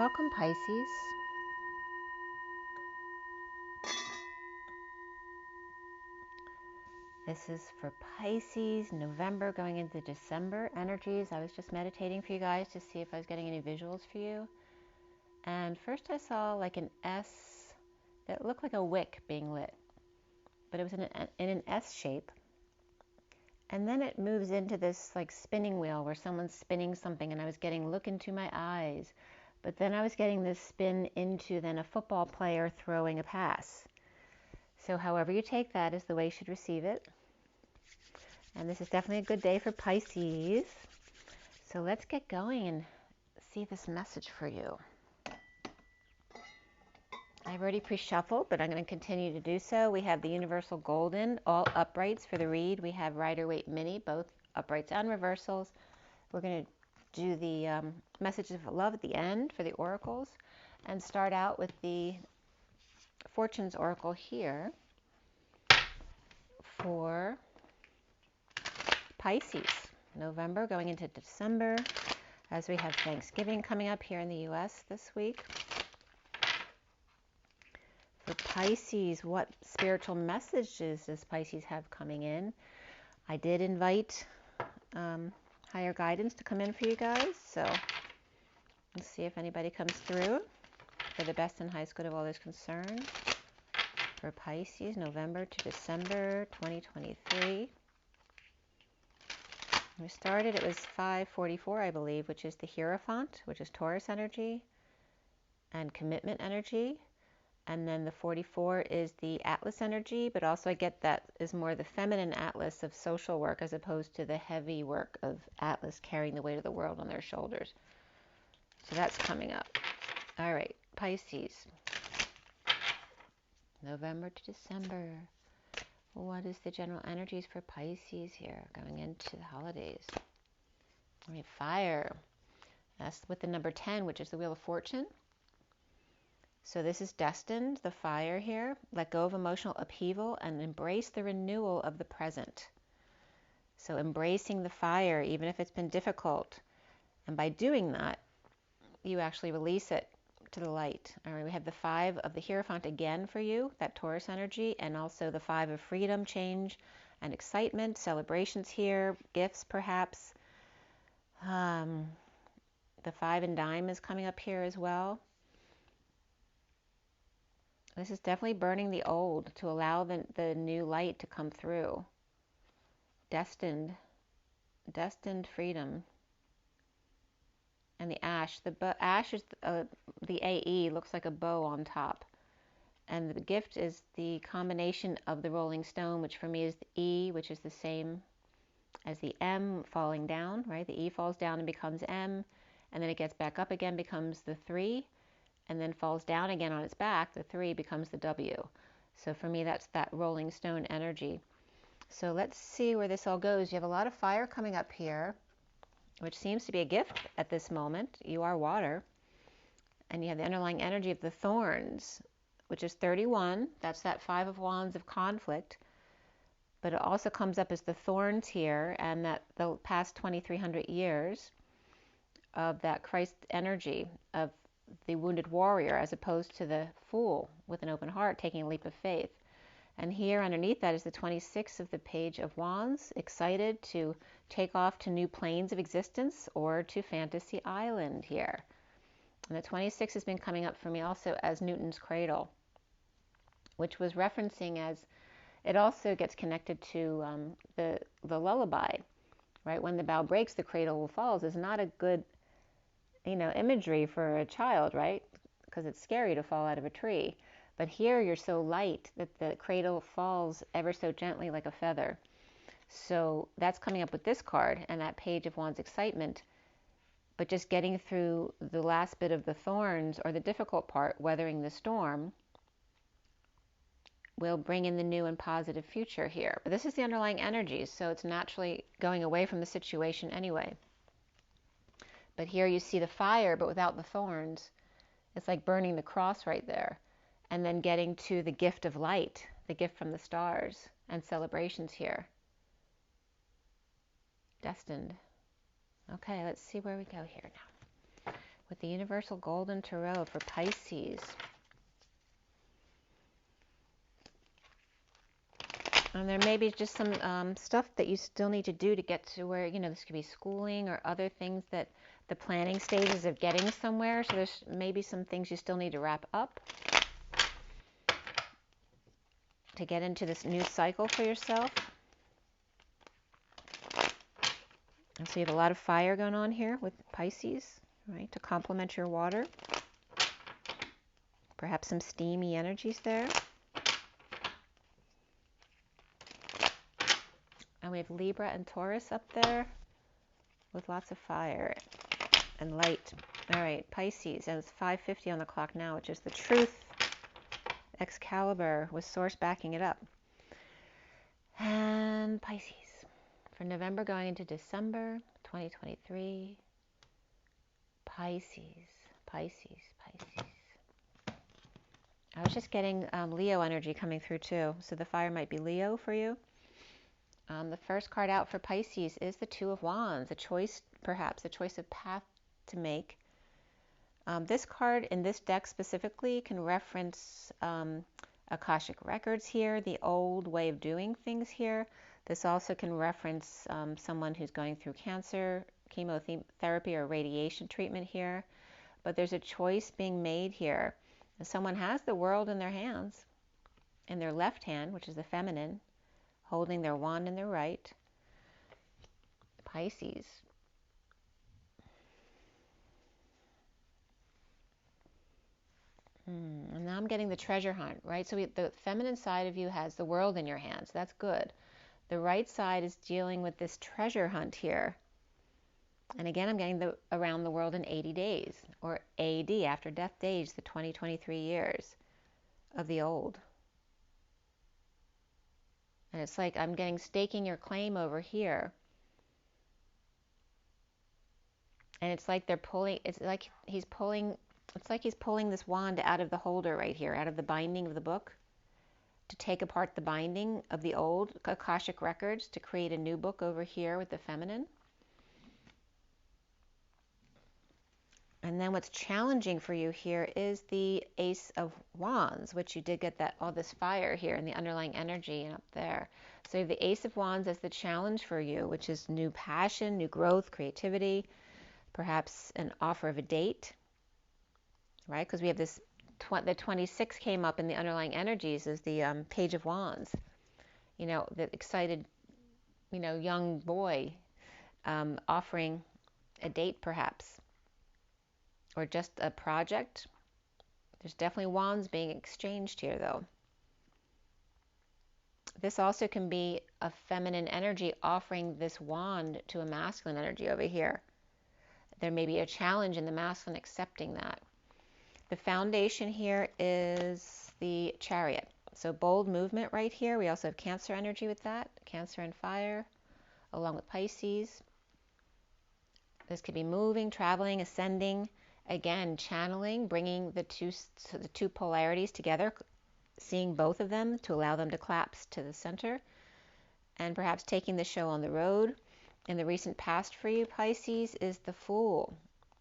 Welcome, Pisces. This is for Pisces, November going into December energies. I was just meditating for you guys to see if I was getting any visuals for you. And first I saw like an S that looked like a wick being lit, but it was in an S shape. And then it moves into this like spinning wheel where someone's spinning something, and I was getting look into my eyes. But then I was getting this spin into then a football player throwing a pass. So however you take that is the way you should receive it. And this is definitely a good day for Pisces. So let's get going and see this message for you. I've already pre-shuffled, but I'm going to continue to do so. We have the Universal Golden, all uprights for the read. We have Rider-Waite Mini, both uprights and reversals. We're going to do the messages of love at the end for the oracles and start out with the Fortunes Oracle here for Pisces, November going into December, as we have Thanksgiving coming up here in the U.S. this week. For Pisces, what spiritual messages does Pisces have coming in? I did invite higher guidance to come in for you guys, so let's see if anybody comes through for the best and highest good of all those concerned. For Pisces, November to December 2023. When we started, it was 544, I believe, which is the Hierophant, which is Taurus energy and commitment energy. And then the 44 is the Atlas energy, but also I get that is more the feminine Atlas of social work as opposed to the heavy work of Atlas carrying the weight of the world on their shoulders. So that's coming up. All right, Pisces, November to December. What is the general energies for Pisces here going into the holidays? We have fire. That's with the number 10, which is the Wheel of Fortune. So this is destined, the fire here. Let go of emotional upheaval and embrace the renewal of the present. So embracing the fire, even if it's been difficult. And by doing that, you actually release it to the light. All right, we have the 5 of the Hierophant again for you, that Taurus energy, and also the 5 of freedom, change, and excitement, celebrations here, gifts perhaps. The 5 in dime is coming up here as well. This is definitely burning the old to allow the new light to come through. Destined freedom. And the ash. The ash is the AE, looks like a bow on top. And the gift is the combination of the rolling stone, which for me is the E, which is the same as the M falling down, right? The E falls down and becomes M, and then it gets back up again, becomes the 3. And then falls down again on its back, the 3 becomes the W. So for me, that's that rolling stone energy. So let's see where this all goes. You have a lot of fire coming up here, which seems to be a gift at this moment. You are water. And you have the underlying energy of the thorns, which is 31. That's that 5 of Wands of conflict. But it also comes up as the thorns here, and that the past 2,300 years of that Christ energy of the wounded warrior, as opposed to the fool with an open heart taking a leap of faith. And here underneath that is the 26 of the Page of Wands, excited to take off to new planes of existence or to Fantasy Island here. And the 26 has been coming up for me also as Newton's cradle, which was referencing as it also gets connected to the lullaby, right? When the bough breaks, the cradle falls is not a good imagery for a child, right? Because it's scary to fall out of a tree. But here you're so light that the cradle falls ever so gently like a feather. So that's coming up with this card and that Page of Wands excitement. But just getting through the last bit of the thorns or the difficult part, weathering the storm, will bring in the new and positive future here. But this is the underlying energies, so it's naturally going away from the situation anyway. But here you see the fire, but without the thorns. It's like burning the cross right there. And then getting to the gift of light, the gift from the stars, and celebrations here. Destined. Okay, let's see where we go here now. with the Universal Golden Tarot for Pisces. And there may be just some stuff that you still need to do to get to where, this could be schooling or other things that the planning stages of getting somewhere. So there's maybe some things you still need to wrap up to get into this new cycle for yourself. And so you have a lot of fire going on here with Pisces, right, to complement your water. Perhaps some steamy energies there. And we have Libra and Taurus up there with lots of fire and light. All right, Pisces, and it's 5:50 on the clock now, which is the truth. Excalibur with Source backing it up. And Pisces, for November going into December 2023. Pisces, Pisces, Pisces. I was just getting Leo energy coming through too, so the fire might be Leo for you. The first card out for Pisces is the Two of Wands, a choice, perhaps, a choice of path to make. This card in this deck specifically can reference Akashic records here, the old way of doing things here. This also can reference someone who's going through cancer, chemotherapy, or radiation treatment here. But there's a choice being made here. And someone has the world in their hands, in their left hand, which is the feminine, holding their wand in their right. Pisces. And now I'm getting the treasure hunt, right? So the feminine side of you has the world in your hands. That's good. The right side is dealing with this treasure hunt here. And again, I'm getting the around the world in 80 days, or AD, after death days, the 2023 years of the old. And it's like I'm getting staking your claim over here. And it's like they're pulling, it's like he's pulling this wand out of the holder right here, out of the binding of the book, to take apart the binding of the old Akashic records to create a new book over here with the feminine. And then what's challenging for you here is the Ace of Wands, which you did get all this fire here in the underlying energy and up there. So you have the Ace of Wands as the challenge for you, which is new passion, new growth, creativity, perhaps an offer of a date, right? Because we have this, the 26 came up in the underlying energies as the Page of Wands, the excited, young boy offering a date perhaps, or just a project. There's definitely wands being exchanged here though. This also can be a feminine energy offering this wand to a masculine energy over here. There may be a challenge in the masculine accepting that. The foundation here is the Chariot. So bold movement right here. We also have Cancer energy with that. Cancer and fire, along with Pisces. This could be moving, traveling, ascending. Again, channeling, bringing the two polarities together, seeing both of them to allow them to collapse to the center, and perhaps taking the show on the road. In the recent past for you, Pisces, is the Fool.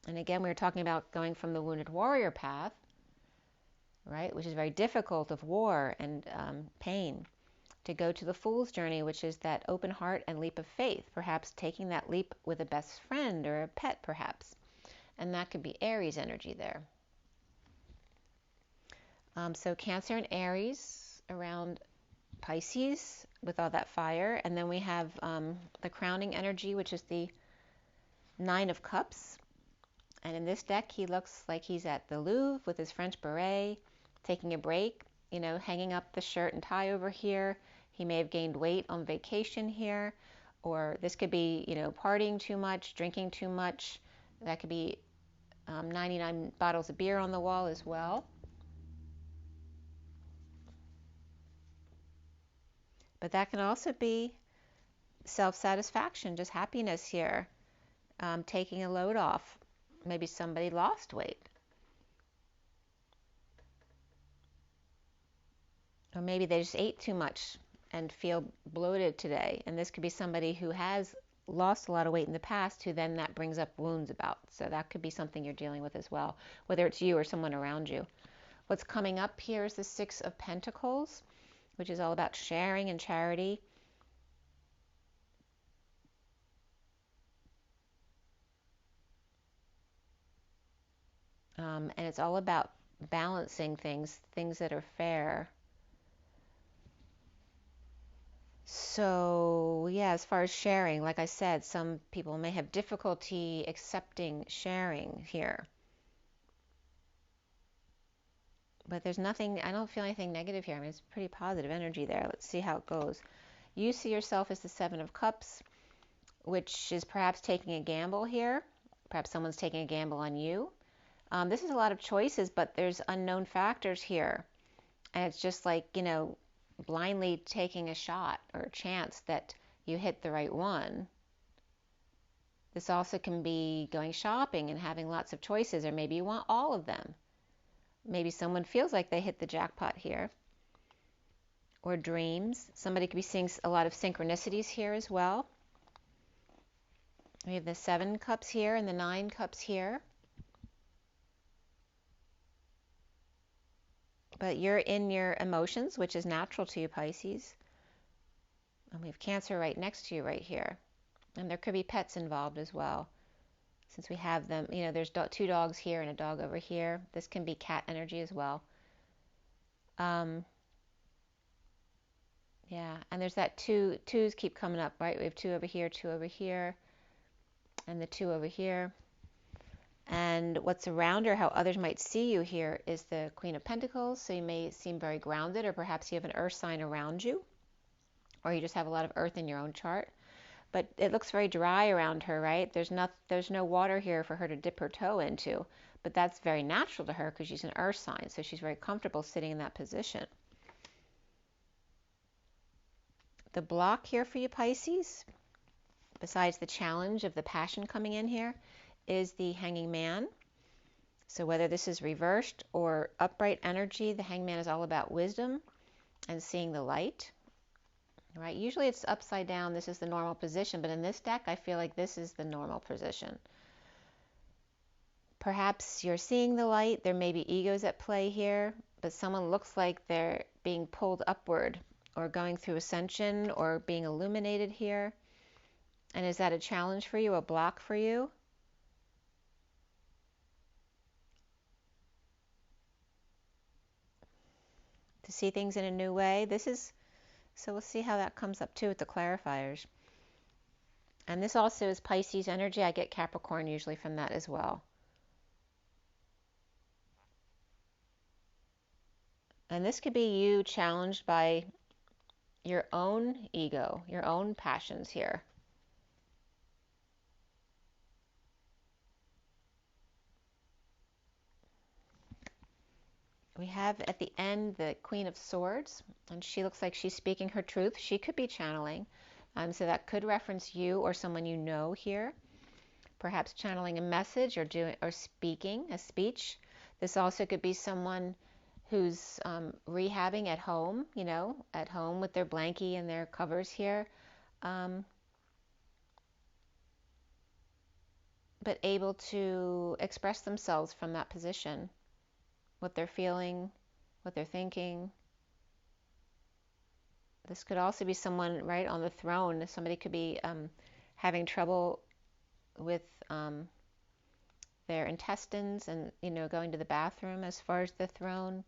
And again, we were talking about going from the wounded warrior path, right, which is very difficult, of war and pain, to go to the Fool's journey, which is that open heart and leap of faith, perhaps taking that leap with a best friend or a pet perhaps. And that could be Aries energy there. So Cancer and Aries around Pisces with all that fire. And then we have the crowning energy, which is the Nine of Cups. And in this deck, he looks like he's at the Louvre with his French beret, taking a break, hanging up the shirt and tie over here. He may have gained weight on vacation here, or this could be, partying too much, drinking too much. That could be 99 bottles of beer on the wall as well. But that can also be self-satisfaction, just happiness here, taking a load off. Maybe somebody lost weight. Or maybe they just ate too much and feel bloated today. And this could be somebody who has lost a lot of weight in the past, who then that brings up wounds about. So that could be something you're dealing with as well, whether it's you or someone around you. What's coming up here is the Six of Pentacles, which is all about sharing and charity. And it's all about balancing things that are fair. So yeah, as far as sharing, like I said, some people may have difficulty accepting sharing here. But there's nothing, I don't feel anything negative here. I mean, it's pretty positive energy there. Let's see how it goes. You see yourself as the Seven of Cups, which is perhaps taking a gamble here. Perhaps someone's taking a gamble on you. This is a lot of choices, but there's unknown factors here. And it's just like, you know, blindly taking a shot or a chance that you hit the right one. This also can be going shopping and having lots of choices, or maybe you want all of them. Maybe someone feels like they hit the jackpot here. Or dreams. Somebody could be seeing a lot of synchronicities here as well. We have the 7 cups here and the 9 cups here. But you're in your emotions, which is natural to you, Pisces. And we have Cancer right next to you right here. And there could be pets involved as well. Since we have them, you know, there's 2 dogs here and a dog over here. This can be cat energy as well. Yeah, and there's that twos keep coming up, right? We have 2 over here, 2 over here, and the 2 over here. And what's around her, how others might see you here, is the Queen of Pentacles. So you may seem very grounded, or perhaps you have an earth sign around you, or you just have a lot of earth in your own chart. But it looks very dry around her, right? There's no water here for her to dip her toe into. But that's very natural to her because she's an earth sign, so she's very comfortable sitting in that position. The block here for you, Pisces, besides the challenge of the passion coming in here, is the Hanging Man. So whether this is reversed or upright energy, the Hangman is all about wisdom and seeing the light. Right? Usually it's upside down. This is the normal position, but in this deck, I feel like this is the normal position. Perhaps you're seeing the light. There may be egos at play here, but someone looks like they're being pulled upward or going through ascension or being illuminated here. And is that a challenge for you, a block for you? To see things in a new way. So we'll see how that comes up too with the clarifiers. And this also is Pisces energy. I get Capricorn usually from that as well. And this could be you challenged by your own ego, your own passions here. We have at the end the Queen of Swords, and she looks like she's speaking her truth. She could be channeling, so that could reference you or someone you know here. Perhaps channeling a message or speaking a speech. This also could be someone who's rehabbing at home, you know, at home with their blankie and their covers here, but able to express themselves from that position. What they're feeling, what they're thinking. This could also be someone right on the throne. Somebody could be having trouble with their intestines and, you know, going to the bathroom as far as the throne.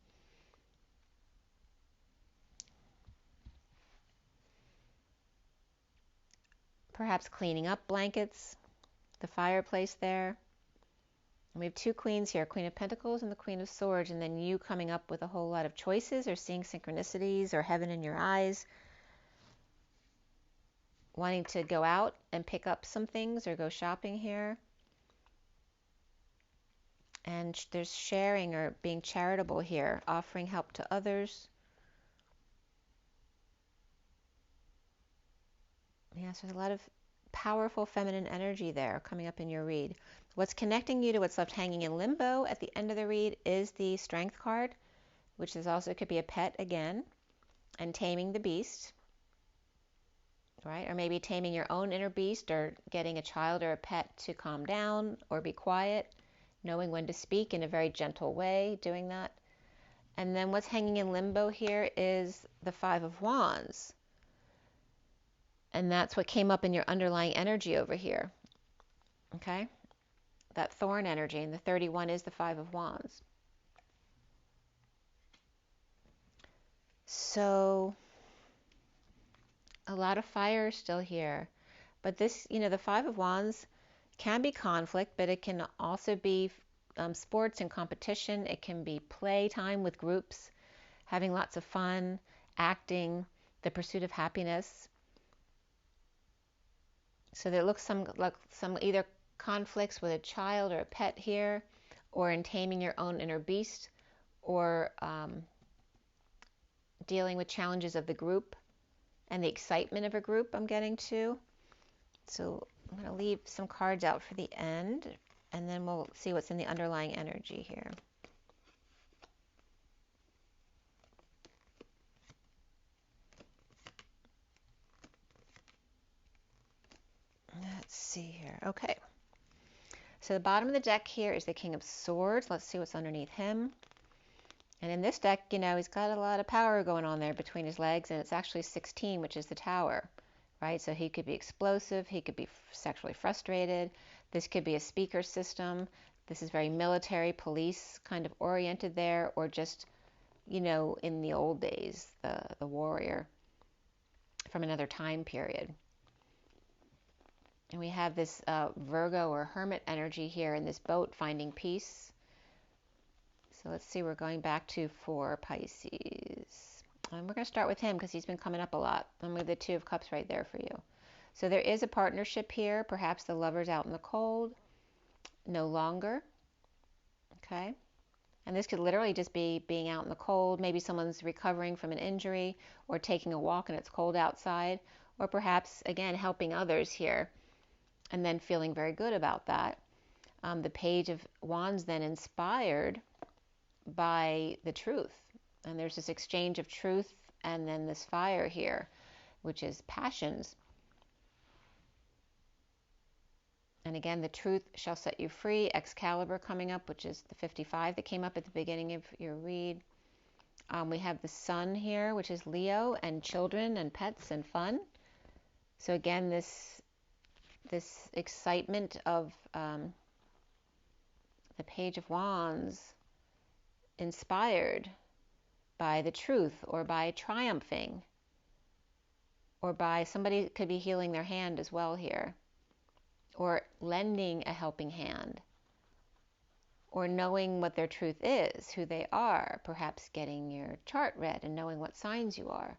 Perhaps cleaning up blankets, the fireplace there. And we have 2 queens here, Queen of Pentacles and the Queen of Swords, and then you coming up with a whole lot of choices or seeing synchronicities or heaven in your eyes, wanting to go out and pick up some things or go shopping here. And there's sharing or being charitable here, offering help to others. Yes, there's a lot of powerful feminine energy there coming up in your read. What's connecting you to what's left hanging in limbo at the end of the read is the Strength card, which is also could be a pet again, and taming the beast. right? Or maybe taming your own inner beast, or getting a child or a pet to calm down or be quiet, knowing when to speak in a very gentle way, doing that. And then what's hanging in limbo here is the Five of Wands. And that's what came up in your underlying energy over here, okay? That thorn energy, and the 31 is the Five of Wands. So a lot of fire is still here. But this, the Five of Wands can be conflict, but it can also be sports and competition. It can be playtime with groups, having lots of fun, acting, the pursuit of happiness. So there looks like some either conflicts with a child or a pet here, or in taming your own inner beast, or dealing with challenges of the group and the excitement of a group I'm getting to. So I'm going to leave some cards out for the end, and then we'll see what's in the underlying energy here. Let's see here. Okay. So the bottom of the deck here is the King of Swords. Let's see what's underneath him. And in this deck, he's got a lot of power going on there between his legs, and it's actually 16, which is the Tower, right? So he could be explosive, he could be sexually frustrated, this could be a speaker system, this is very military, police kind of oriented there, or just, in the old days, the warrior from another time period. And we have this Virgo or Hermit energy here in this boat, finding peace. So let's see, we're going back to for Pisces. And we're going to start with him because he's been coming up a lot. And with the Two of Cups right there for you. So there is a partnership here. Perhaps the lover's out in the cold. No longer. Okay. And this could literally just be being out in the cold. Maybe someone's recovering from an injury, or taking a walk and it's cold outside. Or perhaps, again, helping others here and then feeling very good about that. The Page of Wands then inspired by the truth, and there's this exchange of truth, and then this fire here, which is passions. And again, the truth shall set you free. Excalibur coming up, which is the 55 that came up at the beginning of your read. We have the Sun here, which is Leo, and children and pets and fun. So again, this excitement of the Page of Wands, inspired by the truth, or by triumphing, or by somebody could be healing their hand as well here, or lending a helping hand, or knowing what their truth is, who they are, perhaps getting your chart read and knowing what signs you are.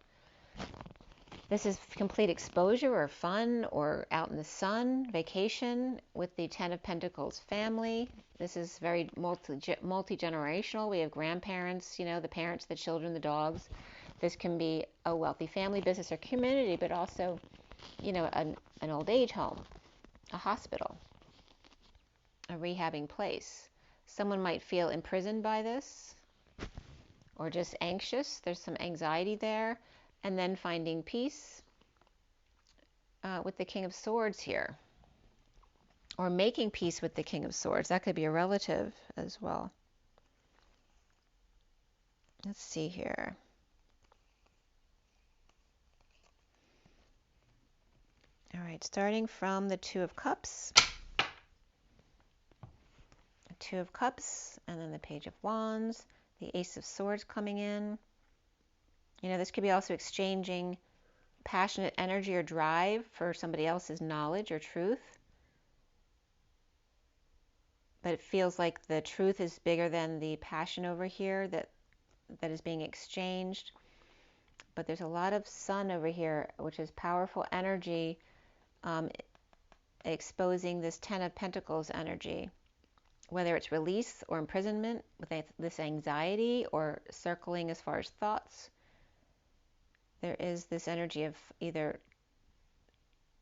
This is complete exposure or fun, or out in the sun, vacation with the Ten of Pentacles, family. This is very multi-generational. We have grandparents, the parents, the children, the dogs. This can be a wealthy family, business, or community, but also, an old age home, a hospital, a rehabbing place. Someone might feel imprisoned by this, or just anxious. There's some anxiety there. And then finding peace with the King of Swords here. Or making peace with the King of Swords. That could be a relative as well. Let's see here. All right, starting from the Two of Cups. The Two of Cups, and then the Page of Wands. The Ace of Swords coming in. This could be also exchanging passionate energy or drive for somebody else's knowledge or truth. But it feels like the truth is bigger than the passion over here that is being exchanged. But there's a lot of sun over here, which is powerful energy, exposing this Ten of Pentacles energy. Whether it's release or imprisonment with this anxiety, or circling as far as thoughts. There is this energy of either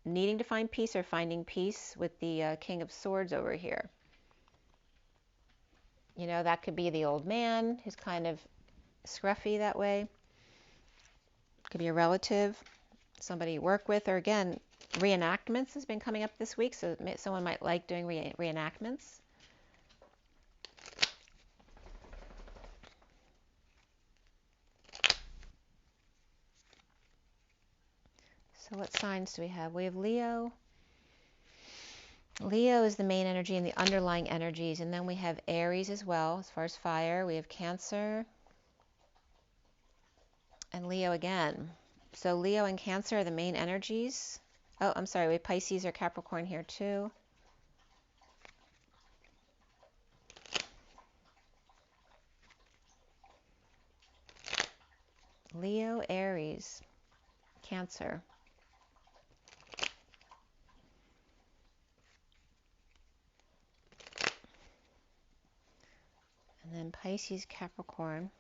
needing to find peace or finding peace with the King of Swords over here. That could be the old man who's kind of scruffy that way. Could be a relative. somebody you work with, or again, reenactments has been coming up this week, so someone might like doing reenactments. So what signs do we have? We have Leo. Leo is the main energy and the underlying energies, and then we have Aries as well as far as fire. We have Cancer and Leo again. So Leo and Cancer are the main energies. Oh, I'm sorry, we have Pisces or Capricorn here too. Leo, Aries, Cancer. And then Pisces, Capricorn,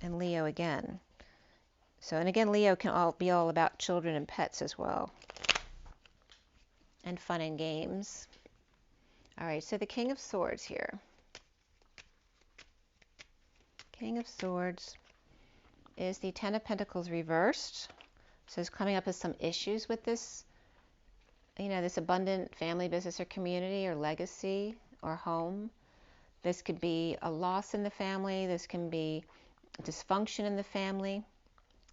and Leo again. So, and again, Leo can be all about children and pets as well, and fun and games. All right, so the King of Swords here. King of Swords is the Ten of Pentacles reversed. So it's coming up as some issues with this, you know, this abundant family, business, or community, or legacy, or home. This could be a loss in the family. This can be dysfunction in the family.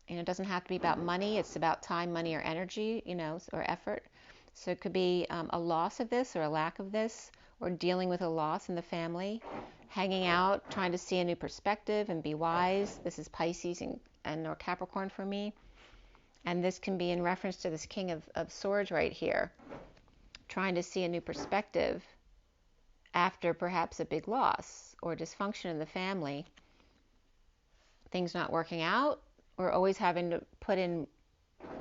You know, it doesn't have to be about money. It's about time, money, or energy, you know, or effort. So it could be a loss of this or a lack of this, or dealing with a loss in the family, hanging out, trying to see a new perspective and be wise. This is Pisces and or Capricorn for me. And this can be in reference to this King of Swords right here, trying to see a new perspective after perhaps a big loss or dysfunction in the family, things not working out, or always having to put in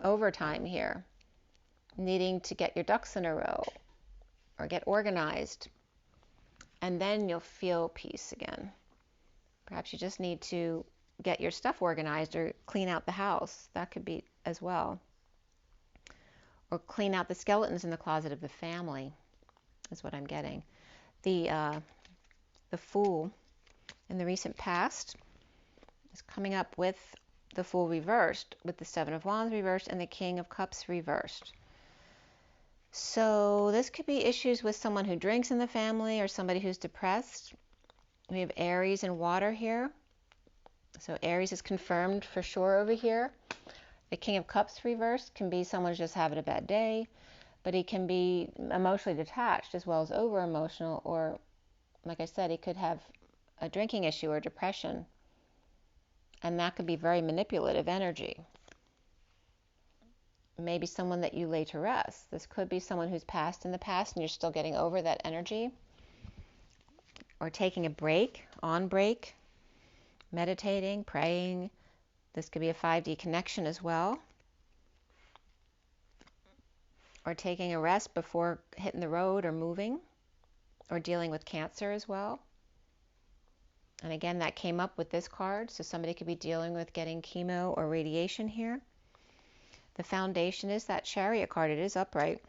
overtime here, needing to get your ducks in a row or get organized, and then you'll feel peace again. Perhaps you just need to get your stuff organized or clean out the house. That could be as well. Or clean out the skeletons in the closet of the family is what I'm getting. The Fool in the recent past is coming up with the Fool reversed, with the Seven of Wands reversed and the King of Cups reversed. So this could be issues with someone who drinks in the family or somebody who's depressed. We have Aries and water here. So Aries is confirmed for sure over here. The King of Cups reversed can be someone who's just having a bad day, but he can be emotionally detached as well as over emotional, or like I said, he could have a drinking issue or depression, and that could be very manipulative energy. Maybe someone that you lay to rest. This could be someone who's passed in the past and you're still getting over that energy, or taking a break, on break, meditating, praying. This could be a 5D connection as well, or taking a rest before hitting the road or moving, or dealing with cancer as well. And again, that came up with this card, so somebody could be dealing with getting chemo or radiation here. The Foundation is that Chariot card. It is upright.